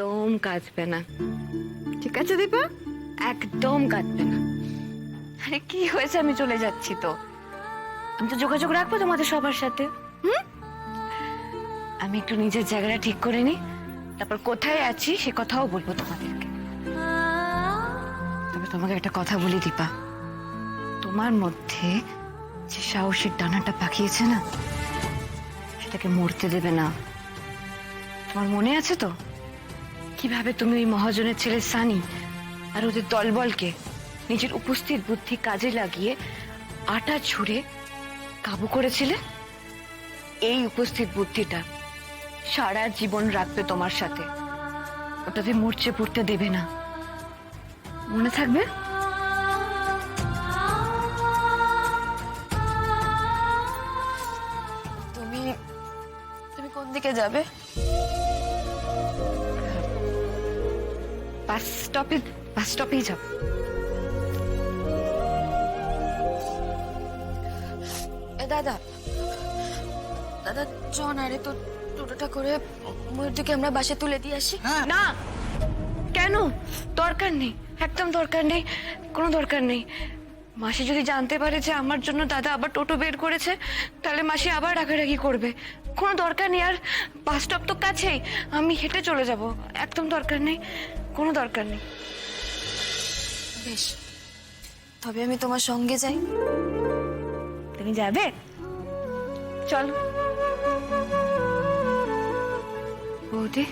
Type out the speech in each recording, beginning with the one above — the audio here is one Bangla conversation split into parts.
একদম কাঁদবে না, ঠিক আছে দীপা? একদম কাঁদবে না। আরে কি হয়েছে, আমি চলে যাচ্ছি তো। আমি তো যোগাযোগ রাখবো তোমাদের সবার সাথে। হুম, আমি একটু নিজের জায়গাটা ঠিক করে নি, তারপর কোথায় আছি সে কথাও বলবো তোমাদেরকে। তবে তোমাকে একটা কথা বলি দীপা, তোমার মধ্যে যে সাহসের ডানাটা পাকিয়েছে না, সেটাকে মরতে দেবে না। তোমার মনে আছে তো কিভাবে তুমি ওই মহাজনের ছেলে সানি আর ওদের দলবলকে নিজের উপস্থিত বুদ্ধি কাজে লাগিয়ে আটা ছুঁড়ে কাবু করেছিলে? এই উপস্থিত বুদ্ধিটা সারা জীবন রাখবে তোমার সাথে, ওটাতে মরচে পড়তে দেবে না, মনে থাকবে? তুমি তুমি কোন দিকে যাবে? বাস স্টপেই যাও। দাদা দাদা চ না রে, তো টোটোটা করে ময়ূরটিকে আমরা বাসে তুলে দিয়ে আসি। না, কেন? দরকার নেই, একদম দরকার নেই, কোনো দরকার নেই। মাসি যদি জানতে পারে যে আমার জন্য দাদা আবার টোটো বের করেছে, তাহলে মাসি আবার রাগারাগি করবে। কোনো দরকার নেই, আর বাস স্টপ তো কাছেই, আমি হেঁটে চলে যাব, একদম দরকার নেই, কোনো দরকার নেই। বেশ, তবে আমি তোমার সঙ্গে যাই। তুমি যাবে? চলো। বৌদি,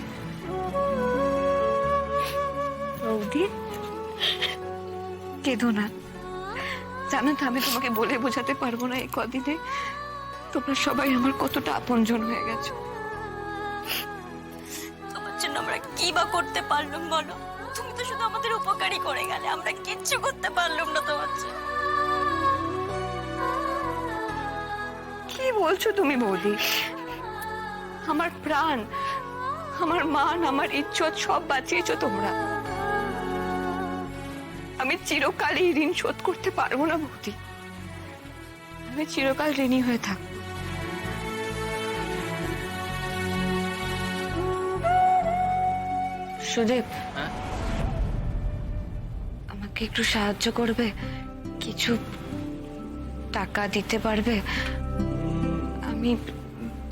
বৌদি, কেঁদো না। জানো তো আমি তোমাকে বলে বোঝাতে পারবো না এই কদিনে তোমরা সবাই আমার কতটা আপনজন হয়ে গেছো। তোমার জন্য আমরা কি বা করতে পারলাম বলো? তুমি তো শুধু আমাদের উপকারই করে গেলে, আমরা কিচ্ছু করতে পারলাম না তোমার জন্য। কি বলছো তুমি বৌদি? আমার প্রাণ, আমার মান, আমার ইজ্জত সব বাঁচিয়েছো তোমরা। আমি চিরকাল এই ঋণ শোধ করতে পারবো না বৌদি, আমি চিরকাল ঋণী হয়ে থাকবো। সুদেব, আমাকে একটু সাহায্য করবে? কিছু টাকা দিতে পারবে? আমি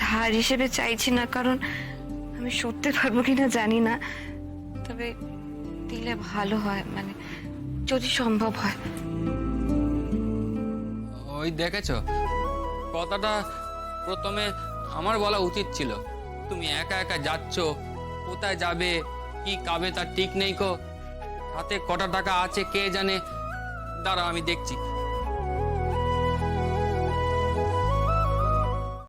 ধার হিসেবে চাইছি না, কারণ আমি সরতে পারবো কিনা জানি না, তবে দিলে ভালো হয়, মানে যদি সম্ভব হয়। ওই দেখেছো, কথাটা প্রথমে আমার বলা উচিত ছিল। তুমি একা একা যাচ্ছ, কোথায় যাবে কি খাবে তার ঠিক নেই কো। হাতে কটা টাকা আছে কে জানে। দাঁড়াও আমি দেখছি।